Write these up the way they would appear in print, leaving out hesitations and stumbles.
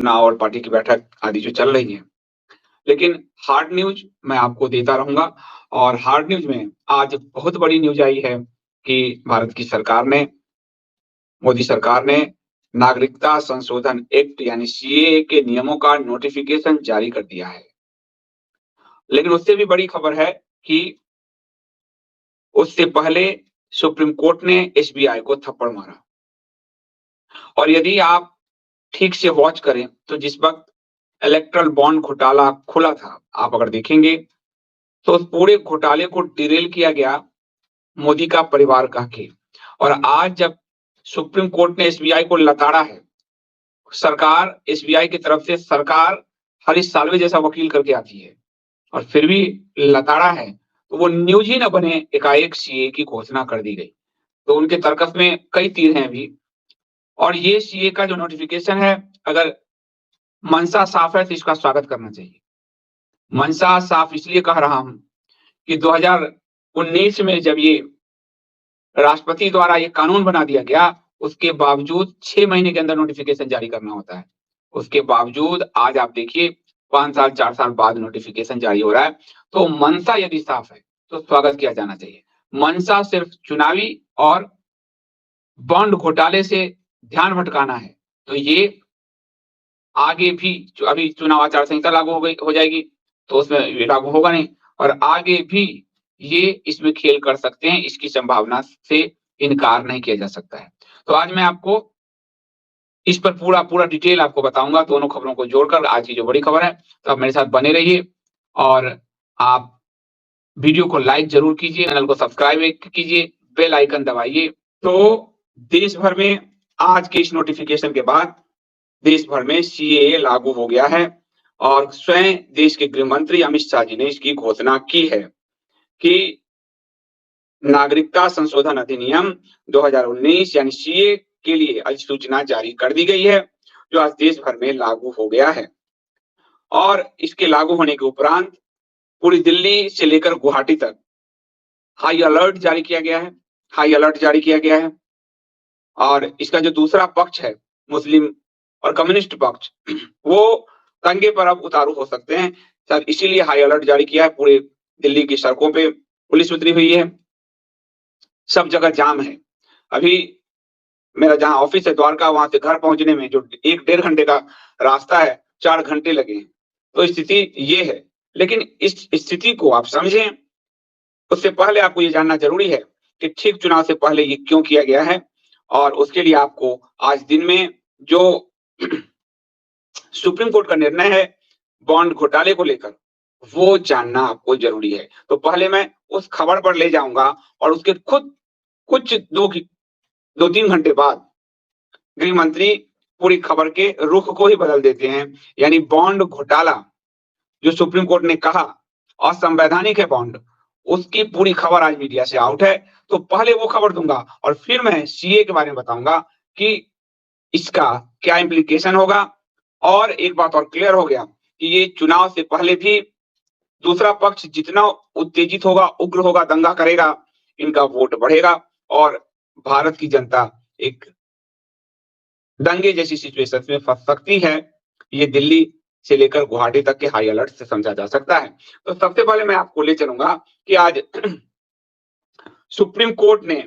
चुनाव और पार्टी की बैठक आदि जो चल रही है। लेकिन हार्ड न्यूज़ मैं आपको देता रहूँगा और हार्ड न्यूज़ में आज बहुत बड़ी न्यूज़ आई है कि भारत की सरकार ने, मोदी सरकार ने नागरिकता संशोधन एक्ट यानी सीएए के नियमों का नोटिफ़िकेशन जारी कर दिया है। लेकिन उससे भी बड़ी खबर है कि उससे पहले सुप्रीम कोर्ट ने एसबीआई को थप्पड़ मारा और यदि आप ठीक से वॉच करें तो जिस वक़्त इलेक्टोरल बॉन्ड घोटाला खुला था, आप अगर देखेंगे तो उस पूरे घोटाले को डिरेल किया गया मोदी का परिवार कह के। और आज जब सुप्रीम कोर्ट ने एसबीआई को लताड़ा है, सरकार एसबीआई की तरफ से सरकार हरीश साल्वे जैसा वकील करके आती है और फिर भी लताड़ा है, तो वो न्यूज़ ही ना बने, एकाएक सीए की घोषणा कर दी गई। तो उनके तर्कस में कई तीर हैं अभी और ये सीए का जो नोटिफ़िकेशन है, अगर मंशा साफ है तो इसका स्वागत करना चाहिए। मंशा साफ इसलिए कह रहा हूँ कि 2019 में जब ये राष्ट्रपति द्वारा ये कानून बना दिया गया, उसके बावजूद 6 महीने के अंदर नोटिफ़िकेशन जारी करना होता है। उसके बावजूद आज आप देखिए 5 साल, 4 साल बाद नोटिफ़िकेशन जारी हो रहा है। तो मंशा यदि साफ है, तो स्वागत किया जाना चाहिए। मंशा सिर्फ चुनावी और बॉन्ड घोटाले से ध्यान भटकाना है, तो ये आगे भी अभी चुनाव आचार संहिता लागू हो जाएगी, तो उसमें ये लागू होगा नहीं और आगे भी ये इसमें खेल कर सकते हैं, इसकी संभावना से इनकार नहीं किया जा सकता है। तो आज मैं आपको इस पर पूरा डिटेल आपको बताऊँगा, दोनों खबरों को जोड़कर आज की जो बड़ी खबर है, तो आप मेरे साथ बने रहिए और आप वीडियो को लाइक ज़रूर कीजिए, चैनल को सब्सक्राइब एक कीजिए, बेल आइकन दबाइए। तो देश भर में आज के इस नोटिफ़िकेशन के बाद देश भर में सीएए लागू हो गया है और स्वयं देश के गृह मंत्री अमित शाह जी ने इसकी घोषणा की है कि नागरिकता संशोधन अधिनियम 2019 यानी सीए के लिए अधिसूचना जारी कर दी गई है, जो आज देश भर में लागू हो गया है और इसके लागू होने के उपरांत पूरी दिल्ली से लेकर गुवाहाटी तक हाई अलर्ट जारी किया गया है। हाई अलर्ट जारी किया गया है और इसका जो दूसरा पक्ष है, मुस्लिम और कम्युनिस्ट पक्ष, वो दंगे पर अब उतारू हो सकते हैं। शायद इसीलिए हाई अलर्ट जारी किया है। पूरे दिल्ली की सड़कों पे पुलिस उतरी हुई है, सब जगह जाम है। अभी मेरा जहाँ ऑफिस है द्वारका, वहां से घर पहुंचने में जो 1 डेढ़ घंटे का रास्ता है, 4 घंटे लगे हैं। तो स्थिति ये है। लेकिन इस स्थिति को आप समझें, उससे पहले आपको ये जानना जरूरी है कि ठीक चुनाव से पहले ये क्यों किया गया है और उसके लिए आपको आज दिन में जो सुप्रीम कोर्ट का निर्णय है बॉन्ड घोटाले को लेकर, वो जानना आपको जरूरी है। तो पहले मैं उस खबर पर ले जाऊंगा और उसके खुद कुछ 2-3 घंटे बाद गृह मंत्री पूरी खबर के रुख को ही बदल देते हैं। यानी बॉन्ड घोटाला जो सुप्रीम कोर्ट ने कहा असंवैधानिक है बॉन्ड, उसकी पूरी खबर आज मीडिया से आउट है। तो पहले वो खबर दूंगा और फिर मैं सीए के बारे में बताऊंगा कि इसका क्या इम्प्लीकेशन होगा। और एक बात और क्लियर हो गया कि ये चुनाव से पहले भी दूसरा पक्ष जितना उत्तेजित होगा, उग्र होगा, दंगा करेगा, इनका वोट बढ़ेगा और भारत की जनता एक दंगे जैसी सिचुएशन में फंस सकती है। ये दिल्ली से लेकर गुवाहाटी तक के हाई अलर्ट से समझा जा सकता है। तो सबसे पहले मैं आपको ले चलूंगा कि आज सुप्रीम कोर्ट ने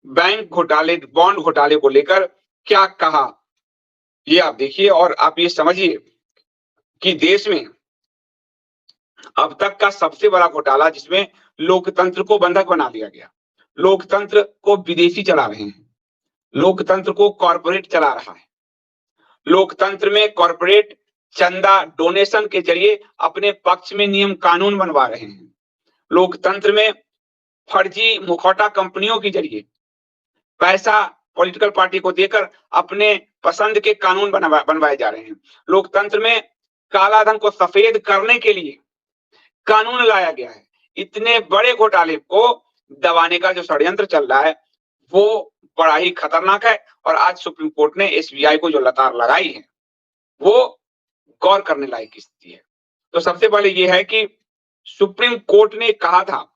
बैंक घोटाले, बॉन्ड घोटाले को लेकर क्या कहा, ये आप देखिए और आप ये समझिए कि देश में अब तक का सबसे बड़ा घोटाला जिसमें लोकतंत्र को बंधक बना दिया गया, लोकतंत्र को विदेशी चला रहे हैं, लोकतंत्र को कॉर्पोरेट चला रहा है, लोकतंत्र में कॉर्पोरेट चंदा डोनेशन के जरिए अपने पक्ष में नियम कानून बनवा रहे हैं, लोकतंत्र में फर्जी मुखौटा कंपनियों के जरिए पैसा पॉलिटिकल पार्टी को देकर अपने पसंद के कानून बनवाए जा रहे हैं, लोकतंत्र में काला धन को सफेद करने के लिए कानून लाया गया है। इतने बड़े घोटाले को दबाने का जो षड्यंत्र चल रहा है वो बड़ा ही खतरनाक है और आज सुप्रीम कोर्ट ने एसबीआई को जो लताड़ लगाई है वो गौर करने लायक स्थिति है। तो सबसे पहले ये है कि सुप्रीम कोर्ट ने कहा था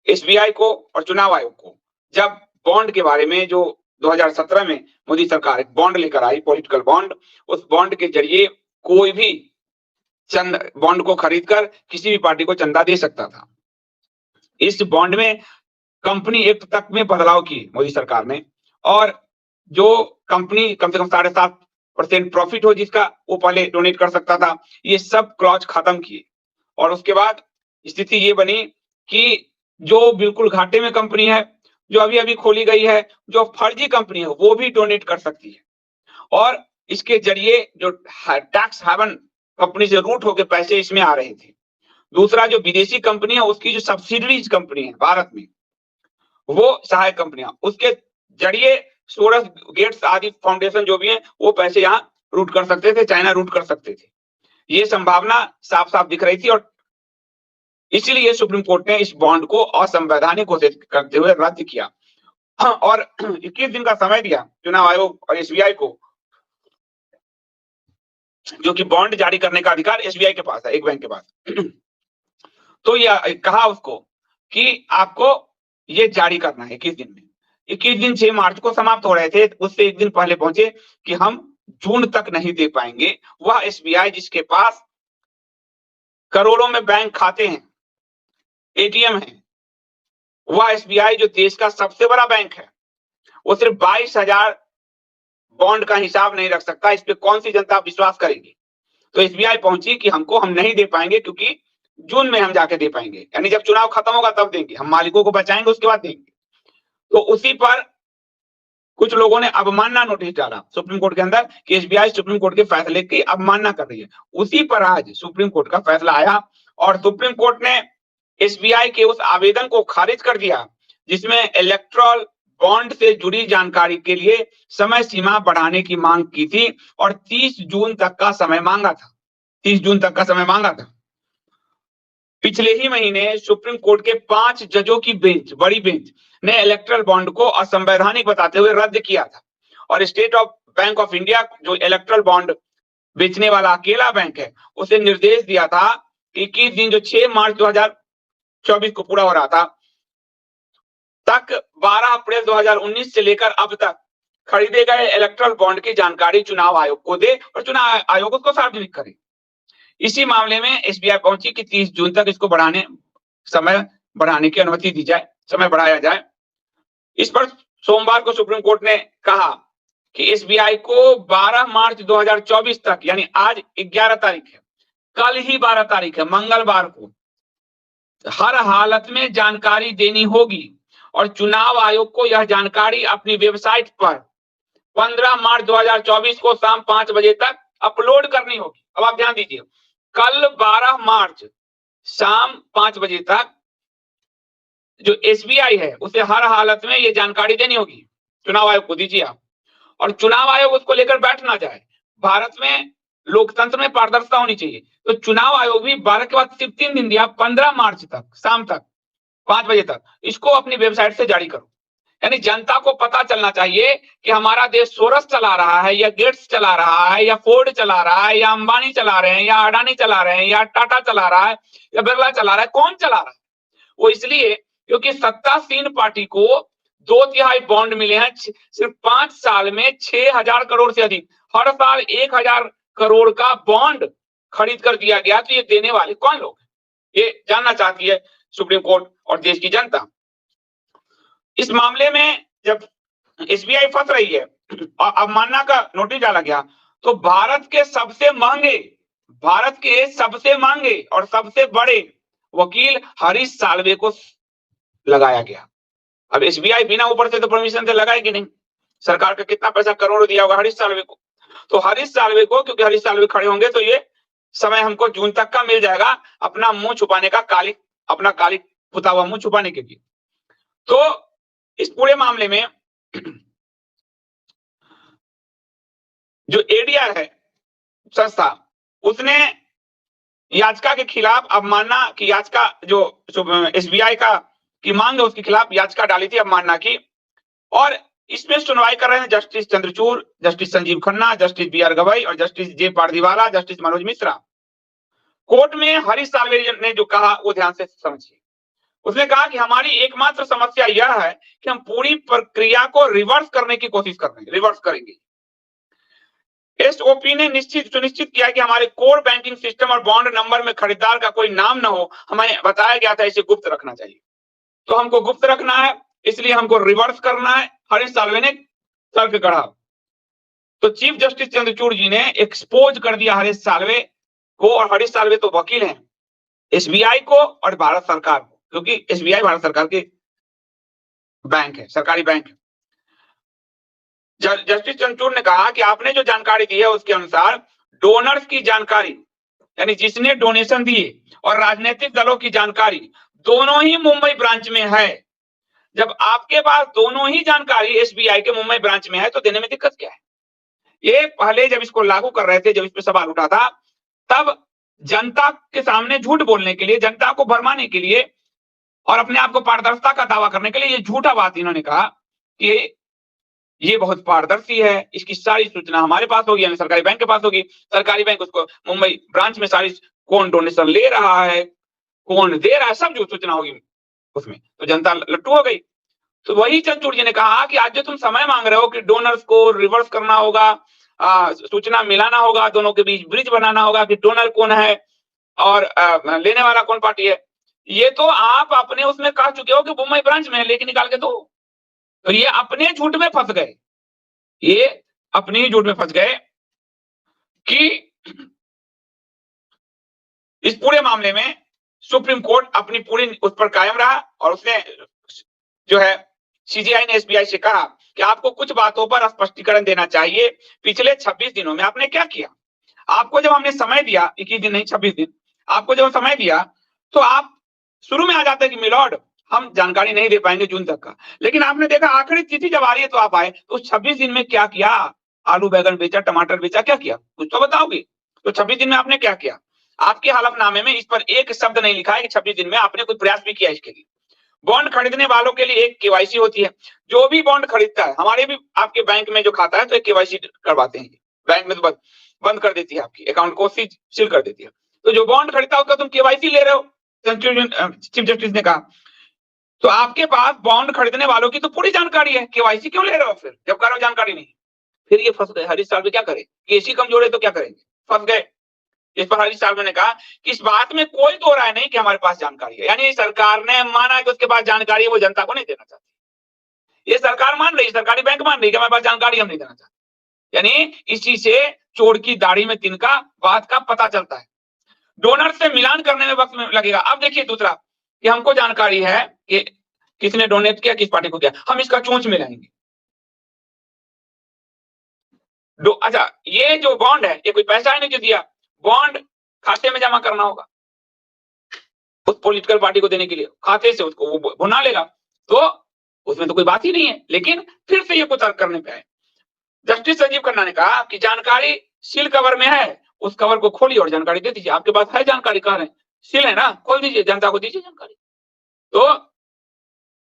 एसबीआई को और चुनाव आयोग को, जब बॉन्ड के बारे में जो 2017 में मोदी सरकार एक बॉन्ड लेकर आई, पॉलिटिकल बॉन्ड। उस बॉन्ड के जरिए कोई भी चंद बॉन्ड को खरीदकर किसी भी पार्टी को चंदा दे सकता था। इस बॉन्ड में कंपनी एक्ट तक में बदलाव किए मोदी सरकार ने, और जो कंपनी कम से कम 7.5% प्रॉफिट हो जिसका, वो पहले डोनेट कर सकता था। ये सब क्लॉज खत्म किए, और उसके बाद स्थिति ये बनी कि जो बिल्कुल घाटे में कंपनी है, जो अभी अभी खोली गई है, जो फर्जी कंपनी है, वो भी डोनेट कर सकती है। और इसके जरिए जो टैक्स हेवन कंपनी से रूट होकर पैसे इसमें आ रहे थे। दूसरा, जो विदेशी कंपनी है उसकी जो सब्सिडरीज कंपनी है भारत में, वो सहायक कंपनियां, उसके जरिए सोरस गेट्स आदि फाउंडेशन जो भी है, वो पैसे यहाँ रूट कर सकते थे, चाइना रूट कर सकते थे। ये संभावना साफ साफ दिख रही थी, और इसीलिए सुप्रीम कोर्ट ने इस बॉन्ड को असंवैधानिक घोषित करते हुए रद्द किया। और 21 दिन का समय दिया चुनाव आयोग और एसबीआई को, जो कि बॉन्ड जारी करने का अधिकार एसबीआई के पास है, एक बैंक के पास। तो यह कहा उसको कि आपको ये जारी करना है 21 दिन में। 21 दिन 6 मार्च को समाप्त हो रहे थे, उससे एक दिन पहले पहुंचे कि हम जून तक नहीं दे पाएंगे। वह एसबीआई जिसके पास करोड़ों में बैंक खाते हैं, एटीएम है, वह एसबीआई जो देश का सबसे बड़ा बैंक है, वो सिर्फ 22,000 बॉन्ड का हिसाब नहीं रख सकता। इस पे कौन सी जनता विश्वास करेगी? तो एसबीआई पहुंची कि हम नहीं दे पाएंगे, क्योंकि जून में हम जाके दे पाएंगे, यानी जब चुनाव खत्म होगा तब देंगे, हम मालिकों को बचाएंगे, उसके बाद देंगे। तो उसी पर कुछ लोगों ने अवमानना नोटिस डाला सुप्रीम कोर्ट के अंदर कि एसबीआई सुप्रीम कोर्ट के फैसले की अवमानना कर रही है। उसी पर आज सुप्रीम कोर्ट का फैसला आया, और सुप्रीम कोर्ट ने एसबीआई के उस आवेदन को खारिज कर दिया जिसमें इलेक्ट्रल बॉन्ड से जुड़ी जानकारी के लिए समय सीमा बढ़ाने की मांग की थी, और 30 जून तक का समय मांगा था। 30 जून तक का समय मांगा था। पिछले ही महीने सुप्रीम कोर्ट के 5 जजों की बेंच, बड़ी बेंच ने इलेक्ट्रल बॉन्ड को असंवैधानिक बताते हुए रद्द किया था, और state of bank of India जो इलेक्ट्रल बॉन्ड बेचने वाला अकेला बैंक है, उसे निर्देश दिया था कि 21 दिन जो 6 मार्च 2024 को पूरा हो रहा था तक 12 अप्रैल 2019 से लेकर अब तक खरीदे गए इलेक्ट्रल बॉन्ड की जानकारी चुनाव आयोग को दे, और चुनाव आयोग उसको सार्वजनिक करे। इसी मामले में एसबीआई पहुंची कि 30 जून तक इसको समय बढ़ाने की अनुमति दी जाए, समय बढ़ाया जाए। इस पर सोमवार को सुप्रीम कोर्ट ने कहा कि एसबीआई को 12 मार्च 2024 तक, यानी आज 11 तारीख है, कल ही 12 तारीख है, मंगलवार को हर हालत में जानकारी देनी होगी, और चुनाव आयोग को यह जानकारी अपनी वेबसाइट पर 15 मार्च 2024 को शाम 5 बजे तक अपलोड करनी होगी। अब आप ध्यान दीजिए, कल 12 मार्च शाम 5 बजे तक जो एसबीआई है उसे हर हालत में ये जानकारी देनी होगी, चुनाव आयोग को दीजिए आप, और चुनाव आयोग उसको लेकर बैठ ना जाए। भारत में लोकतंत्र में पारदर्शिता होनी चाहिए, तो चुनाव आयोग भी 12 के बाद सिर्फ 3 दिन दिया, 15 मार्च तक शाम तक 5 बजे तक इसको अपनी वेबसाइट से जारी करो। यानी जनता को पता चलना चाहिए कि हमारा देश सोरस चला रहा है, या गेट्स चला रहा है, या फोर्ड चला रहा है, या अंबानी चला रहे हैं, या अडानी चला रहे हैं, या टाटा चला रहा है, या बिरला चला रहा है। कौन चला रहा है? वो इसलिए क्योंकि सत्तासीन पार्टी को 2/3 बॉन्ड मिले हैं सिर्फ 5 साल में 6,000 करोड़ से अधिक। हर साल 1,000 करोड़ का बॉन्ड खरीद कर दिया गया। तो ये देने वाले कौन लोग हैं? ये जानना चाहती है सुप्रीम कोर्ट और देश की जनता। इस मामले में जब एसबीआई फंस रही है और अवमानना का नोटिस डाला गया, तो भारत के सबसे महंगे और सबसे बड़े वकील हरीश साल्वे को लगाया गया। अब एसबीआई बिना ऊपर से तो परमिशन से लगाएगी नहीं, सरकार का कितना पैसा करोड़ दिया होगा हरीश साल्वे को। तो हरीश साल्वे को, क्योंकि हरीश साल्वे खड़े होंगे तो ये समय हमको जून तक का मिल जाएगा अपना मुंह छुपाने का, अपना काली पुता हुआ मुंह छुपाने के लिए। तो इस पूरे मामले में जो एडीआर है संस्था, उसने याचिका के खिलाफ अवमानना की याचिका, जो एसबीआई का की मांग है उसके खिलाफ याचिका डाली थी अवमानना की, और इसमें सुनवाई कर रहे हैं justice Chandrachud, justice Sanjiv Khanna, justice BR. Gavai और justice J. Pardiwala, justice Manoj Mishra. Court में हरीश साल्वे ने जो कहा वो ध्यान से समझिए। उसने कहा कि हमारी एकमात्र समस्या यह है कि हम पूरी प्रक्रिया को रिवर्स करने की कोशिश कर रहे हैं, रिवर्स करेंगे। एसओपी ने सुनिश्चित किया कि हमारे कोर बैंकिंग सिस्टम और बॉन्ड नंबर में खरीदार का कोई नाम न हो। हमें बताया गया था इसे गुप्त रखना चाहिए, तो हमको गुप्त रखना है, इसलिए हमको रिवर्स करना है। हरीश साल्वे ने तर्क गढ़ा। तो चीफ जस्टिस चंद्रचूड़ जी ने एक्सपोज कर दिया हरीश साल्वे को, और हरीश साल्वे तो वकील हैं एसबीआई को और भारत सरकार को, क्योंकि एसबीआई भारत सरकार के बैंक है, सरकारी बैंक है। जस्टिस चंद्रचूड़ ने कहा कि आपने जो जानकारी दी है उसके अनुसार डोनर्स की जानकारी, यानी जिसने डोनेशन दिए, और राजनीतिक दलों की जानकारी दोनों ही मुंबई ब्रांच में है। जब आपके पास दोनों ही जानकारी एसबीआई के मुंबई ब्रांच में है तो देने में दिक्कत क्या है? ये पहले जब इसको लागू कर रहे थे, जब इस पे सवाल उठा था, तब जनता के सामने झूठ बोलने के लिए, जनता को भरमाने के लिए और अपने आप को पारदर्शिता का दावा करने के लिए ये झूठा बात इन्होंने कहा कि ये बहुत पारदर्शी है, इसकी सारी सूचना हमारे पास होगी, यानी सरकारी बैंक के पास होगी। सरकारी बैंक उसको मुंबई ब्रांच में सारी, कौन डोनेशन ले रहा है, कौन दे रहा है, सब जो सूचना होगी उसमें। तो जनता लट्टू हो गई। तो वही चंद्रचूड़ जी ने कहा कि आज जो तुम समय मांग रहे हो कि डोनर्स को रिवर्स करना होगा, सूचना मिलाना होगा, दोनों के बीच ब्रिज बनाना होगा कि डोनर कौन है और लेने वाला कौन पार्टी है, ये तो आप अपने उसमें कह चुके हो कि मुंबई ब्रांच में है, लेके निकाल के दो। तो ये अपने झूठ में फंस गए, ये अपने ही झूठ में फंस गए कि इस पूरे मामले में सुप्रीम कोर्ट अपनी पूरी उस पर कायम रहा, और उसने जो है सीजीआई ने एसबीआई से कहा कि आपको कुछ बातों पर स्पष्टीकरण देना चाहिए। पिछले 26 दिनों में आपने क्या किया? आपको जब हमने समय दिया, 21 दिन नहीं 26 दिन, आपको जब समय दिया तो आप शुरू में आ जाते कि मिलॉर्ड हम जानकारी नहीं दे पाएंगे जून तक का, लेकिन आपने देखा आखिरी तिथि जब आ रही है तो आप आए। तो 26 दिन में क्या किया? आलू बैगन बेचा, टमाटर बेचा, क्या किया? कुछ तो बताओगे। तो 26 दिन में आपने क्या किया? आपके हलफनामे में इस पर एक शब्द नहीं लिखा है कि 26 दिन में आपने कोई प्रयास भी किया इसके लिए। बॉन्ड खरीदने वालों के लिए एक केवाईसी होती है। जो भी बॉन्ड खरीदता है, हमारे भी आपके बैंक में जो खाता है तो एक केवाईसी करवाते हैं, बैंक में तो बंद कर देती है, आपकी अकाउंट को सील कर देती है। तो जो बॉन्ड खरीदता है उसका तुम केवाईसी ले रहे हो, चीफ जस्टिस ने कहा। तो आपके पास बॉन्ड खरीदने वालों की तो पूरी जानकारी है, केवाईसी क्यों ले रहे हो फिर, जब करो जानकारी नहीं? फिर ये फंस गए। हरीश साल्वे क्या करे, केसी कमजोर है तो क्या करेंगे, फंस गए। इस पर हरीश साल्वे ने कहा कि इस बात में कोई दो राय नहीं कि हमारे पास जानकारी है, यानी सरकार ने माना कि उसके पास जानकारी है, वो जनता को नहीं देना चाहती। ये सरकार मान रही, सरकारी बैंक मान रही कि हमारे पास जानकारी हम नहीं देना चाहते। यानी इसी से चोर की दाढ़ी में तिनका बात का पता चलता है। डोनर से मिलान करने में वक्त लगेगा। अब देखिए दूसरा कि हमको जानकारी है कि किसने डोनेट किया, किस पार्टी को किया, हम इसका चोंच मिलाएंगे। अच्छा, ये जो बॉन्ड है ये कोई पैसा है नहीं जो दिया, बॉन्ड खाते में जमा करना होगा उस पॉलिटिकल पार्टी को देने के लिए, खाते से उसको वो भुना लेगा, तो उसमें तो कोई बात ही नहीं है। लेकिन फिर से ये कुतर्क करने पे आए। जस्टिस संजीव खन्ना ने कहा कि जानकारी सील कवर में है, उस कवर को खोलिए और जानकारी दे दीजिए। आपके पास है जानकारी, कहाँ है? सील है ना, खोल दीजिए, जनता को दीजिए जानकारी। तो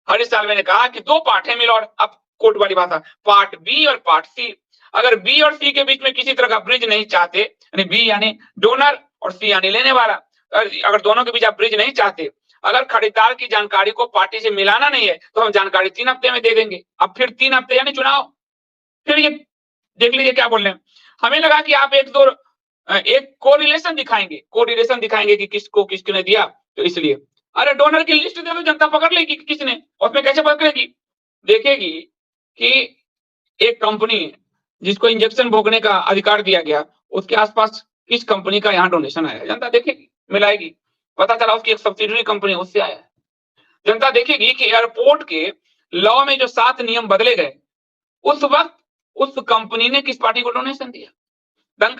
हरीश साल्वे ने कहा कि दो पार्ट है मिलॉर्ड, अब कोर्ट वाली भाषा, पार्ट बी और पार्ट सी। अगर बी और सी के बीच में किसी तरह का ब्रिज नहीं चाहते, यानी बी यानी डोनर और सी यानी लेने वाला, अगर दोनों के बीच आप ब्रिज नहीं चाहते, अगर खरीदार की जानकारी को पार्टी से मिलाना नहीं है तो हम जानकारी 3 हफ्ते में दे देंगे। अब फिर 3 हफ्ते यानी चुनाव। फिर ये देख लीजिए क्या बोल रहे हैं। हमें लगा कि आप एक कोरिलेशन दिखाएंगे कि किसको किसने दिया, तो इसलिए अरे डोनर की लिस्ट दे दो, जनता पकड़ लेगी कि किसने, उसमें कैसे पकड़ेगी? देखेगी कि एक कंपनी जिसको इंजेक्शन भोगने का अधिकार दिया गया, उसके आसपास किस कंपनी का यहाँ डोनेशन आया, जनता देखेगी, मिलाएगी, पता चला उसकी एक सब्सिडरी कंपनी उससे आया है। जनता देखेगी कि एयरपोर्ट के लॉ में जो 7 नियम बदले गए, उस वक्त उस कंपनी ने किस पार्टी को डोनेशन दिया।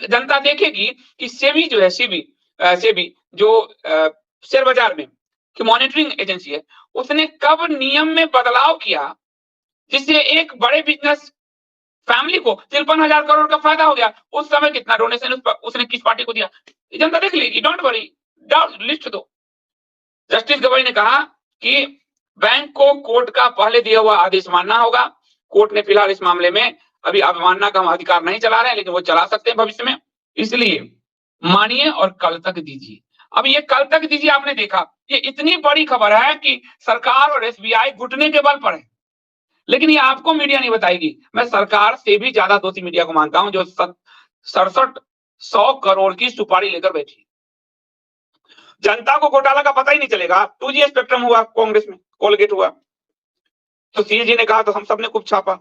जनता देखेगी कि सेबी जो है, सेबी जो शेयर बाजार में की मॉनिटरिंग एजेंसी है, उसने कब नियम में बदलाव किया जिससे एक बड़े बिजनेस फैमिली को 53,000 करोड़ का फायदा हो गया। उस समय कितना डोनेशन उसने किस पार्टी को दिया, जनता देख लेगी। डोंट वरी, लिस्ट दो। जस्टिस गवाई ने कहा कि बैंक को कोर्ट का पहले दिया हुआ आदेश मानना होगा। कोर्ट ने फिलहाल इस मामले में अभी अवमानना का अधिकार नहीं चला रहे हैं, लेकिन वो चला सकते हैं भविष्य में, इसलिए मानिए और कल तक दीजिए। अब ये कल तक दीजिए, आपने देखा ये इतनी बड़ी खबर है कि सरकार और एसबीआई घुटने के बल पर है, लेकिन ये आपको मीडिया नहीं बताएगी। मैं सरकार से भी ज्यादा दोषी मीडिया को मानता हूं, जो 6700 करोड़ की सुपारी लेकर बैठी। जनता को घोटाला का पता ही नहीं चलेगा। 2G स्पेक्ट्रम हुआ कांग्रेस में, कोलगेट हुआ, तो सीएजी ने कहा, तो हम सबने खूब छापा,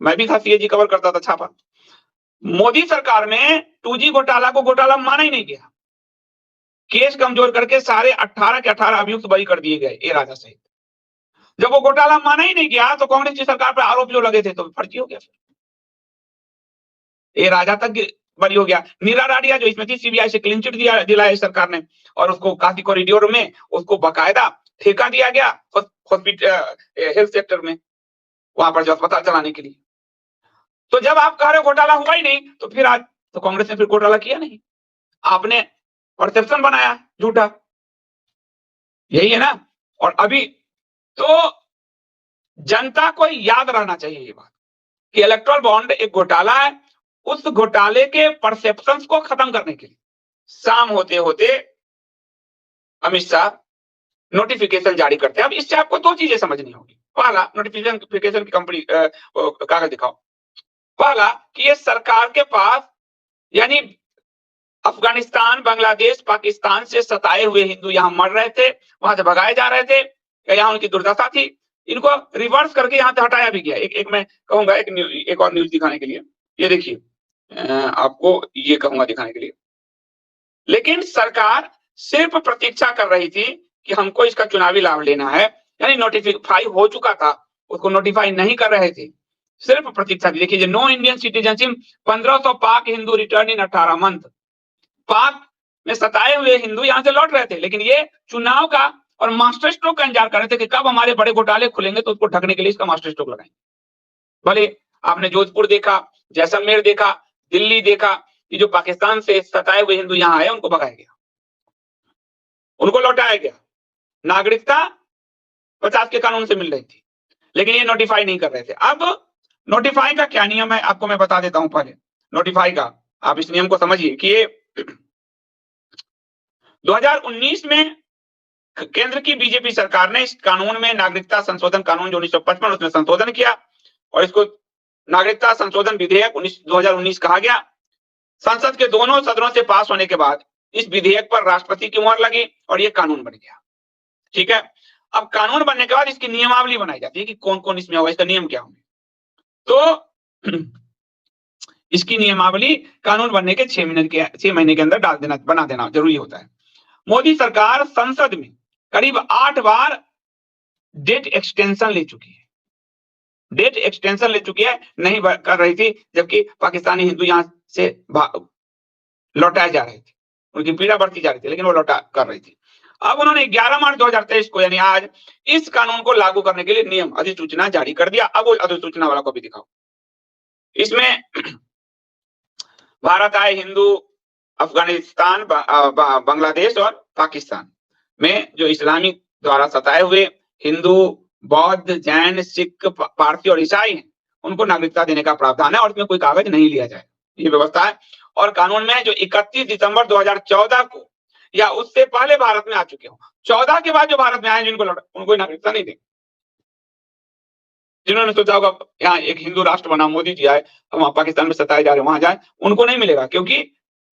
मैं भी था, सीएजी कवर करता था, छापा। मोदी सरकार में 2G घोटाला को घोटाला माना ही नहीं गया। केस कमजोर करके सारे 18 के 18 अभियुक्त बरी कर दिए गए, ए राजा सहित। जब वो घोटाला माना ही नहीं गया तो कांग्रेस की सरकार पर आरोप जो लगे थे तो फर्जी हो गया। ए राजा तक बरी हो गया। नीरा राडिया जो इसमें थी, सीबीआई से क्लीन चिट दिलाया सरकार ने, और उसको काशी कॉरिडोर में उसको बकायदा ठेका दिया गया हॉस्पिटल, हेल्थ सेक्टर में, वहां पर जो अस्पताल चलाने के लिए। तो जब आप कह रहे हो घोटाला हुआ ही नहीं, तो फिर आज तो कांग्रेस ने फिर घोटाला किया नहीं, आपने परसेप्शन बनाया झूठा, यही है ना। और अभी तो जनता को याद रहना चाहिए ये बात कि इलेक्टोरल बॉन्ड एक घोटाला है। उस घोटाले के परसेप्शंस को खत्म करने के लिए शाम होते होते अमित शाह नोटिफिकेशन जारी करते हैं। अब इससे आपको दो चीजें समझनी होगी। पहला, नोटिफिकेशन की कंपनी कागज दिखाओ। पहला कि ये सरकार के पास, यानी अफगानिस्तान, बांग्लादेश, पाकिस्तान से सताए हुए हिंदू यहां मर रहे थे, वहां से भगाए जा रहे थे, यहाँ उनकी दुर्दशा थी, इनको रिवर्स करके यहां से हटाया भी गया। एक मैं कहूंगा एक और न्यूज दिखाने के लिए, ये देखिए, आपको ये कहूंगा दिखाने के लिए। लेकिन सरकार सिर्फ प्रतीक्षा कर रही थी कि हमको इसका चुनावी लाभ लेना है, यानी नोटिफाई हो चुका था, उसको नोटिफाई नहीं कर रहे थे, सिर्फ प्रतीक्षा थी। देखिए, नो इंडियन सिटीजनशिप 1500 पाक हिंदू रिटर्न इन 18 मंथ। पाक में सताए हुए हिंदू यहां से लौट रहे थे, लेकिन ये चुनाव का और मास्टर स्ट्रोक का इंतजार कर रहे थे कि कब हमारे बड़े घोटाले खुलेंगे तो उसको ढकने के लिए इसका मास्टर स्ट्रोक लगाएंगे। भले आपने जोधपुर देखा, जैसलमेर देखा, दिल्ली देखा कि जो पाकिस्तान से सताए हुए हिंदू यहां आए उनको भगाया गया, उनको लौटाया गया। नागरिकता 50 के कानून से मिल रही थी, लेकिन ये नोटिफाई नहीं कर रहे थे। अब नोटिफाई का क्या नियम है आपको मैं बता देता हूं। पहले नोटिफाई का आप इस नियम को समझिए कि ये 2019 में केंद्र की बीजेपी सरकार ने इस कानून में, नागरिकता संशोधन कानून जो 1955, उसमें संशोधन किया और इसको नागरिकता संशोधन विधेयक 2019 कहा गया। संसद के दोनों सदनों से पास होने के बाद इस विधेयक पर राष्ट्रपति की मुहर लगी और ये कानून बन गया। ठीक है, अब कानून बनने के बाद इसकी नियमावली बनाई जाती है कि कौन कौन इसमें होगा, इसका नियम क्या होंगे। तो इसकी नियमावली कानून बनने के 6 महीने के अंदर बना देना जरूरी होता है। मोदी सरकार संसद में करीब 8 बार डेट एक्सटेंशन ले चुकी है, नहीं कर रही थी, जबकि पाकिस्तानी हिंदू यहां से लौटाए जा रहे थे, उनकी पीड़ा बढ़ती जा रही थी, लेकिन वो लौटा कर रही थी। अब उन्होंने 11 मार्च 2023 को, यानी आज, इस कानून को लागू करने के लिए नियम अधिसूचना जारी कर दिया। अब वो अधिसूचना वाला को भी दिखाओ। इसमें भारत आए हिंदू अफगानिस्तान, बांग्लादेश और पाकिस्तान में जो इस्लामी द्वारा सताए हुए हिंदू, बौद्ध, जैन, सिख, पारसी और ईसाई हैं, उनको नागरिकता देने का प्रावधान है और इसमें कोई कागज नहीं लिया जाए, ये व्यवस्था है। और कानून में जो 31 दिसंबर 2014 को या उससे पहले भारत में आ चुके हो, 14 के बाद जो भारत में आए जिनको उनको नागरिकता नहीं देंगे। जिन्होंने सोचा होगा यहाँ एक हिंदू राष्ट्र बना, मोदी जी आए, वहां पाकिस्तान में सताए जा रहे वहां जाए, उनको नहीं मिलेगा, क्योंकि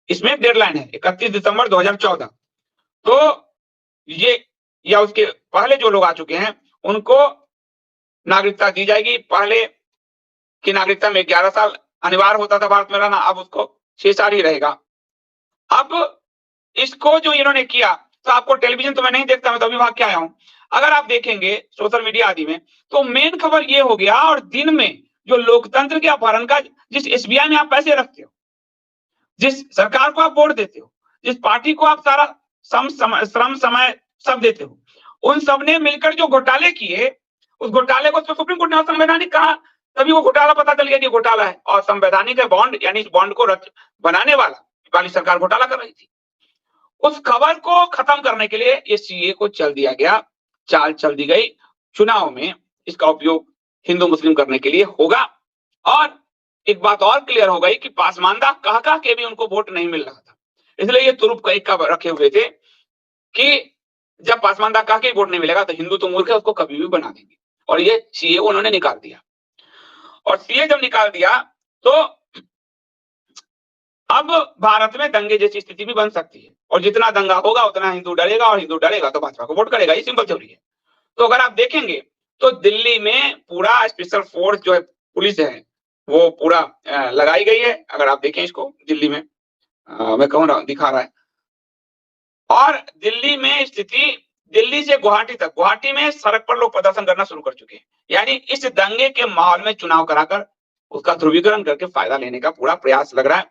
इसमें डेडलाइन है 31 दिसंबर 2014। तो ये या उसके पहले जो लोग आ चुके हैं उनको नागरिकता दी जाएगी। पहले की नागरिकता में 11 साल अनिवार्य होता था भारत में रहना, अब उसको 6 साल ही रहेगा। अब इसको जो इन्होंने किया, तो आपको टेलीविजन तो मैं नहीं देखता, मैं तो अभी भाग के आया हूं। अगर आप देखेंगे सोशल मीडिया आदि में, तो मेन खबर ये हो गया, और दिन में जो लोकतंत्र के अपहरण का, जिस एसबीआई में आप पैसे रखते हो, जिस सरकार को आप वोट देते हो, जिस पार्टी को आप सारा श्रम समय सब देते हो, उन सब ने मिलकर जो घोटाले किए, उस घोटाले को तो सुप्रीम कोर्ट ने असंवैधानिक कहा, तभी वो घोटाला पता चल गया कि घोटाला है। और संवैधानिक बॉन्ड, यानी इस बॉन्ड को बनाने वाली सरकार घोटाला कर रही थी। उस खबर को खत्म करने के लिए ये सीए को चल दिया गया, चाल चल दी गई। चुनाव में इसका उपयोग हिंदू मुस्लिम करने के लिए होगा। और एक बात और क्लियर हो गई कि पासमानदा कह के भी उनको वोट नहीं मिल रहा था, इसलिए ये तुरुप का रखे हुए थे कि जब पासवान दा कहा कि वोट नहीं मिलेगा तो हिंदू तो मूर्ख है, उसको कभी भी बना देंगे। और ये सीए उन्होंने निकाल दिया। और सीए जब निकाल दिया तो अब भारत में दंगे जैसी स्थिति भी बन सकती है, और जितना दंगा होगा उतना हिंदू डरेगा, और हिंदू डरेगा तो भाजपा को वोट करेगा। ये सिंपल थ्योरी है। तो अगर आप देखेंगे तो दिल्ली में पूरा स्पेशल फोर्स जो है, पुलिस है, वो पूरा लगाई गई है। अगर आप देखें इसको दिल्ली में, मैं कहूँ दिखा रहा है। और दिल्ली में स्थिति, दिल्ली से गुवाहाटी तक, गुवाहाटी में सड़क पर लोग प्रदर्शन करना शुरू कर चुके हैं। यानी इस दंगे के माहौल में चुनाव कराकर उसका ध्रुवीकरण करके फायदा लेने का पूरा प्रयास लग रहा है।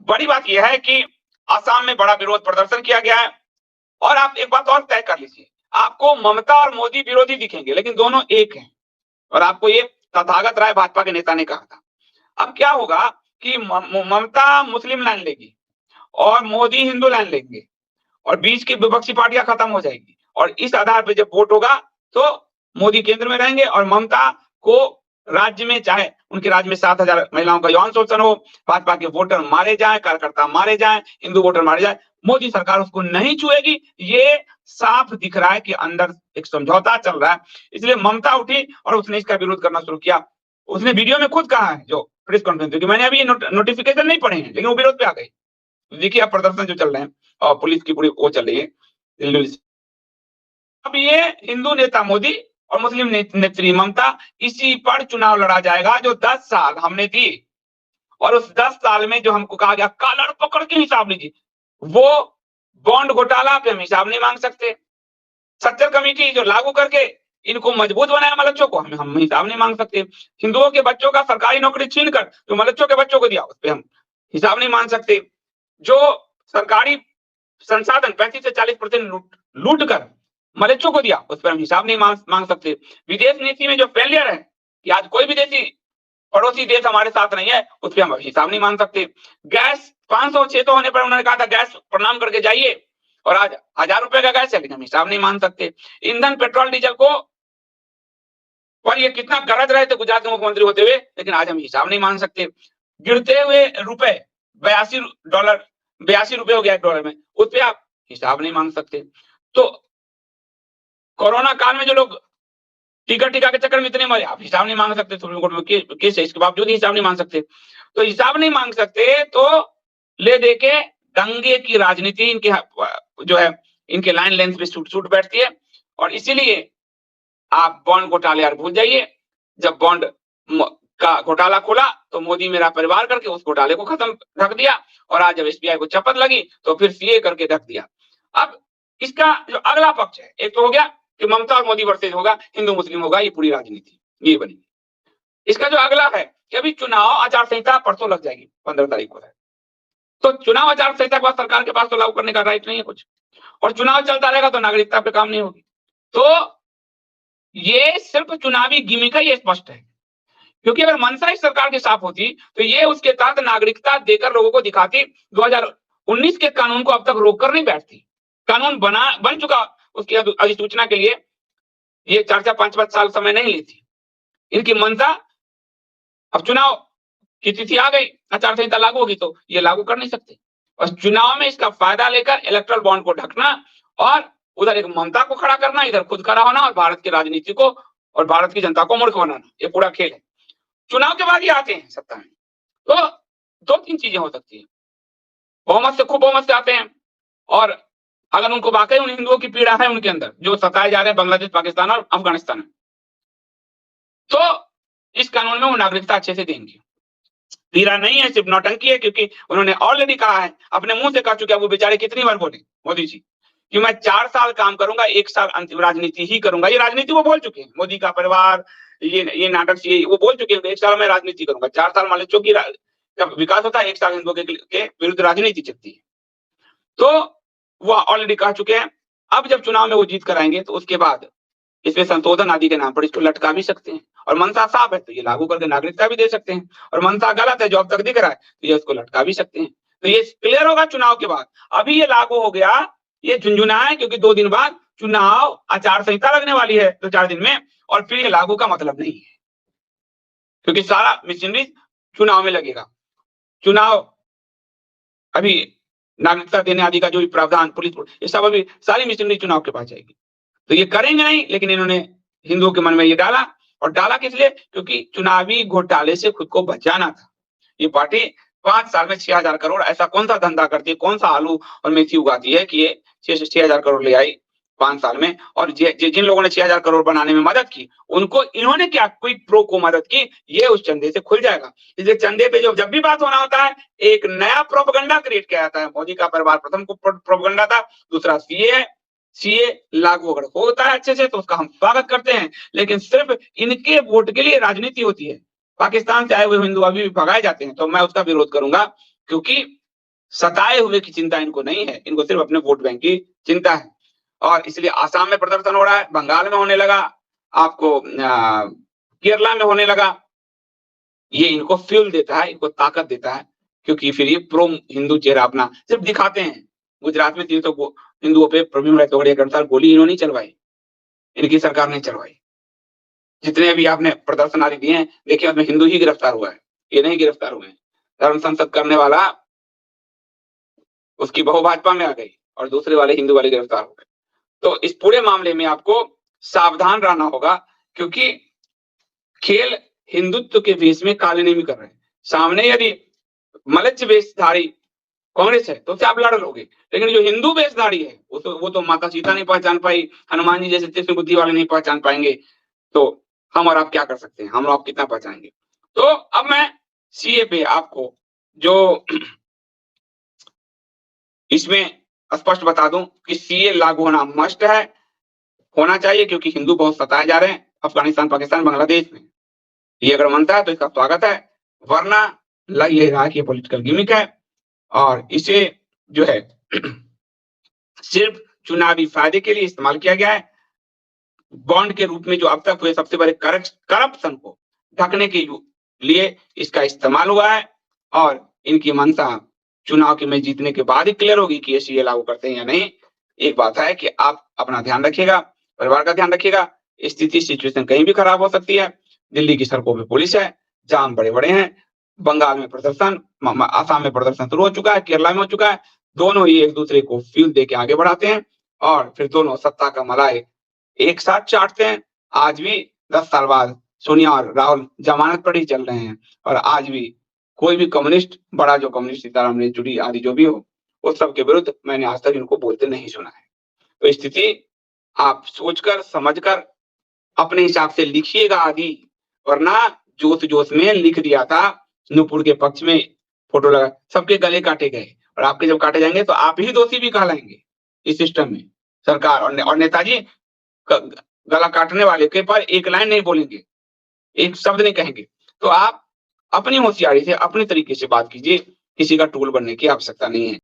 बड़ी बात यह है कि असम में बड़ा विरोध प्रदर्शन किया गया है। और आप एक बात और तय कर लीजिए, आपको ममता और मोदी विरोधी दिखेंगे, लेकिन दोनों एक हैं। और आपको ये तथागत राय भाजपा के नेता ने कहा था। अब क्या होगा कि ममता मुस्लिम लाइन लेगी और मोदी हिंदू लाइन लेंगे, और बीच की विपक्षी पार्टियां खत्म हो जाएगी। और इस आधार पर जब वोट होगा तो मोदी केंद्र में रहेंगे, और ममता को राज्य में, चाहे उनके राज्य में 7,000 महिलाओं का यौन शोषण हो, भाजपा के वोटर मारे जाएं, कार्यकर्ता मारे जाएं, हिंदू वोटर मारे जाएं, मोदी सरकार उसको नहीं छुएगी। ये साफ दिख रहा है कि अंदर एक समझौता चल रहा है। इसलिए ममता उठी और उसने इसका विरोध करना शुरू किया। उसने वीडियो में खुद कहा है, जो प्रेस कॉन्फ्रेंस की मैंने अभी नोटिफिकेशन नहीं पढ़े हैं, लेकिन वो विरोध पे आ गई। देखिए आप प्रदर्शन जो चल रहे हैं और पुलिस की पूरी वो चल रही है। अब ये हिंदू नेता मोदी और मुस्लिम नेत्री ममता, इसी पर चुनाव लड़ा जाएगा जो 10 साल हमने दी। और उस 10 साल में जो हमको कहा गया कालर पकड़ के हिसाब लीजिए, वो बॉन्ड घोटाला पे हम हिसाब नहीं मांग सकते। सच्चर कमेटी जो लागू करके इनको मजबूत बनाया मलच्छों को, हम हिसाब नहीं मांग सकते। हिंदुओं के बच्चों का सरकारी नौकरी छीन कर जो मलच्छों के बच्चों को दिया, उस पर हम हिसाब नहीं मांग सकते। जो सरकारी संसाधन 35 से 40% लूट कर मलेच्छों को दिया, उस पर हम हिसाब नहीं मांग सकते। विदेश नीति में जो फेलियर है कि आज कोई विदेशी पड़ोसी देश हमारे साथ नहीं है, उस पर हम हिसाब नहीं मांग सकते। गैस 500-600 होने पर उन्होंने कहा था गैस प्रणाम करके जाइए, और आज 1000 रुपए का गैस है, लेकिन हम हिसाब नहीं मांग सकते। ईंधन पेट्रोल डीजल को पर ये कितना गरज रहे थे गुजरात के मुख्यमंत्री होते हुए, लेकिन आज हम हिसाब नहीं मांग सकते। गिरते हुए रुपए $82 82 रुपए हो गया $1 में, उस पर आप हिसाब नहीं मांग सकते। तो कोरोना काल में जो लोग टीका के चक्कर में इतने मरे, आप हिसाब नहीं मांग सकते। सुप्रीम कोर्ट में केस है, इसके बावजूद हिसाब नहीं मांग सकते। तो हिसाब नहीं मांग सकते तो ले दे के दंगे की राजनीति इनके जो है, इनके लाइन लेंथ पे सूट बैठती है। और इसीलिए आप बॉन्ड घोटाले यार भूल जाइए। जब बॉन्ड का घोटाला खुला तो मोदी मेरा परिवार करके उस घोटाले को खत्म रख दिया, और आज जब एसबीआई को चपत लगी तो फिर सीए करके रख दिया। अब इसका जो अगला पक्ष है, एक तो हो गया कि ममता और मोदी वर्सेज होगा, हिंदू मुस्लिम होगा, ये पूरी राजनीति ये बनी। इसका जो अगला है कि अभी चुनाव आचार संहिता परसों लग जाएगी, 15 तारीख को है। तो चुनाव आचार संहिता के बाद सरकार के पास तो लागू करने का राइट नहीं है कुछ, और चुनाव चलता रहेगा तो नागरिकता पे काम नहीं होगी। तो ये सिर्फ चुनावी गिमिक है, ये स्पष्ट है। क्योंकि अगर मंशा इस सरकार की साफ होती तो ये उसके तहत नागरिकता देकर लोगों को दिखाती। 2019 के कानून को अब तक रोककर नहीं बैठती। कानून बन चुका, उसकी अधिसूचना के लिए ये 4-5 साल समय नहीं लेती। इनकी मंशा, अब चुनाव की तिथि आ गई, आचार संहिता लागू होगी तो ये लागू कर नहीं सकते। बस चुनाव में इसका फायदा लेकर इलेक्टोरल बॉन्ड को ढकना, और उधर एक ममता को खड़ा करना, इधर खुद खड़ा होना, और भारत की राजनीति को और भारत की जनता को मूर्ख बनाना, ये पूरा खेल है। चुनाव के बाद ही आते हैं सत्ता में, तो 2-3 चीजें हो सकती है। बहुमत से, खूब बहुमत से आते हैं, और अगर उनको वाकई उन हिंदुओं की पीड़ा है उनके अंदर जो सताए जा रहे हैं बांग्लादेश, पाकिस्तान और अफगानिस्तान में, तो इस कानून में वो नागरिकता अच्छे से देंगे। पीड़ा नहीं है, सिर्फ नौटंकी है, क्योंकि उन्होंने ऑलरेडी कहा है, अपने मुंह से कह चुके हैं। वो बेचारे कितनी बार बोले मोदी जी कि मैं 4 साल काम करूंगा, 1 साल अंतिम राजनीति ही करूंगा। ये राजनीति वो बोल चुके हैं। मोदी का परिवार, ये नाटक से वो बोल चुके हैं 1 साल में राजनीति करूंगा। 4 साल मान लो की विकास होता है, 1 साल हिंदुओं के विरुद्ध राजनीति चलती है। तो वो ऑलरेडी कह चुके हैं। अब जब चुनाव में वो जीत कर आएंगे तो उसके बाद इसमें संशोधन आदि के नाम पर इसको लटका भी सकते हैं। और मनसा साफ है तो ये लागू करके नागरिकता भी दे सकते हैं, और मनसा गलत है जो अब तक दिख रहा है तो ये उसको लटका भी सकते हैं। तो ये क्लियर होगा चुनाव के बाद। अभी ये लागू हो गया, ये झुंझुना है, क्योंकि 2 दिन बाद चुनाव आचार संहिता लगने वाली है, 2-4 दिन में, और फिर ये लागू का मतलब नहीं है, क्योंकि सारा मशीनरी चुनाव में लगेगा। चुनाव अभी नागरिकता देने आदि का जो भी प्रावधान, पुलिस, ये सब अभी सारी मशीनरी चुनाव के पास जाएगी। तो ये करेंगे नहीं, लेकिन इन्होंने हिंदुओं के मन में ये डाला, और डाला किस लिए? क्योंकि चुनावी घोटाले से खुद को बचाना था। ये पार्टी 5 साल में 6,000 करोड़, ऐसा कौन-सा धंधा करती है, कौन-सा आलू और मेथी उगाती है कि ये 6,000 करोड़ ले आई 5 साल में। और जिन लोगों ने 6,000 करोड़ बनाने में मदद की, उनको इन्होंने क्या क्विक प्रो को मदद की, ये उस चंदे से खुल जाएगा। इसलिए चंदे पे जब भी बात होना होता है, एक नया प्रोपेगेंडा क्रिएट किया जाता है। मोदी का परिवार प्रथम प्रोपेगेंडा था, दूसरा सीए है। सीए लागू अगर होता है अच्छे से तो उसका हम स्वागत करते हैं, लेकिन सिर्फ इनके वोट के लिए राजनीति होती है। पाकिस्तान से आए हुए हिंदू अभी भी भगाए जाते हैं, तो मैं उसका विरोध करूंगा, क्योंकि सताए हुए की चिंता इनको नहीं है, इनको सिर्फ अपने वोट बैंक की चिंता है। और इसलिए आसाम में प्रदर्शन हो रहा है, बंगाल में होने लगा, आपको केरला में होने लगा। ये इनको फ्यूल देता है, इनको ताकत देता है, क्योंकि फिर ये प्रो हिंदू चेहरा अपना सिर्फ दिखाते हैं। गुजरात में 300 हिंदुओं पे प्रवीण तोगड़िया के अनुसार गोली इन्होंने नहीं चलवाई, इनकी सरकार ने चलवाई। जितने भी आपने प्रदर्शन आदि दिए हैं, देखिए उसमें हिंदू ही गिरफ्तार हुआ है, ये नहीं गिरफ्तार हुए हैं। धर्म संसद करने वाला, उसकी बहू भाजपा में आ गई और दूसरे वाले हिंदू वाले गिरफ्तार हो गए। तो इस पूरे मामले में आपको सावधान रहना होगा, क्योंकि खेल हिंदुत्व के वेश में काले नहीं भी कर रहे हैं। सामने यदि मलच्छ वेशधारी कांग्रेस है तो उससे आप लड़ लोगे, लेकिन जो हिंदू वेशधारी है वो तो माता सीता नहीं पहचान पाई, हनुमान जी जैसे तीक्ष्ण बुद्धि वाले नहीं पहचान पाएंगे, तो हम और आप क्या कर सकते हैं, हम और आप कितना पहचानेंगे। तो अब मैं सीए पे आपको जो इसमें स्पष्ट बता दूं कि सीए लागू होना मस्ट है, होना चाहिए, क्योंकि हिंदू बहुत सताए जा रहे हैं अफगानिस्तान, पाकिस्तान, बांग्लादेश में। ये अगर मानता है तो इसका स्वागत है, वरना ये रहा कि पॉलिटिकल गिमिक है, और इसे जो है सिर्फ चुनावी फायदे के लिए इस्तेमाल किया गया है। बॉन्ड के रूप में जो अब तक हुए सबसे बड़े करप्शन को ढकने के लिए इसका इस्तेमाल हुआ है, और इनकी मंशा चुनाव के में जीतने के बाद ही क्लियर होगी कि ये सीए लागू करते हैं या नहीं। एक बात है कि आप अपना ध्यान रखिएगा, परिवार का ध्यान रखिएगा, सिचुएशन कहीं भी खराब हो सकती है। दिल्ली की सड़कों पे पुलिस है, जाम बड़े-बड़े हैं, बंगाल में प्रदर्शन, आसाम में प्रदर्शन शुरू हो चुका है, केरला में हो चुका है। दोनों ही एक दूसरे को फ्यूल देके आगे बढ़ाते हैं, और फिर दोनों सत्ता का मलाई एक साथ चाटते हैं। आज भी 10 साल बाद सोनिया और राहुल जमानत पर ही चल रहे हैं, और आज भी कोई भी कम्युनिस्ट, बड़ा जो कम्युनिस्ट सीताराम येचुरी आदि जो भी हो, उस सब के विरुद्ध मैंने आज तक इनको बोलते नहीं सुना है। तो स्थिति आप सोचकर समझकर अपने हिसाब से लिखिएगा आदि, वरना जोश-जोश में लिख दिया था, नूपुर के पक्ष में फोटो लगा, सबके गले काटे गए, और आपके जब काटे जाएंगे तो आप ही दोषी भी कहलाएंगे इस सिस्टम में। सरकार और नेताजी गला काटने वाले के पर एक लाइन नहीं बोलेंगे, एक शब्द नहीं कहेंगे। तो आप अपनी होशियारी से अपने तरीके से बात कीजिए, किसी का टूल बनने की आवश्यकता नहीं है।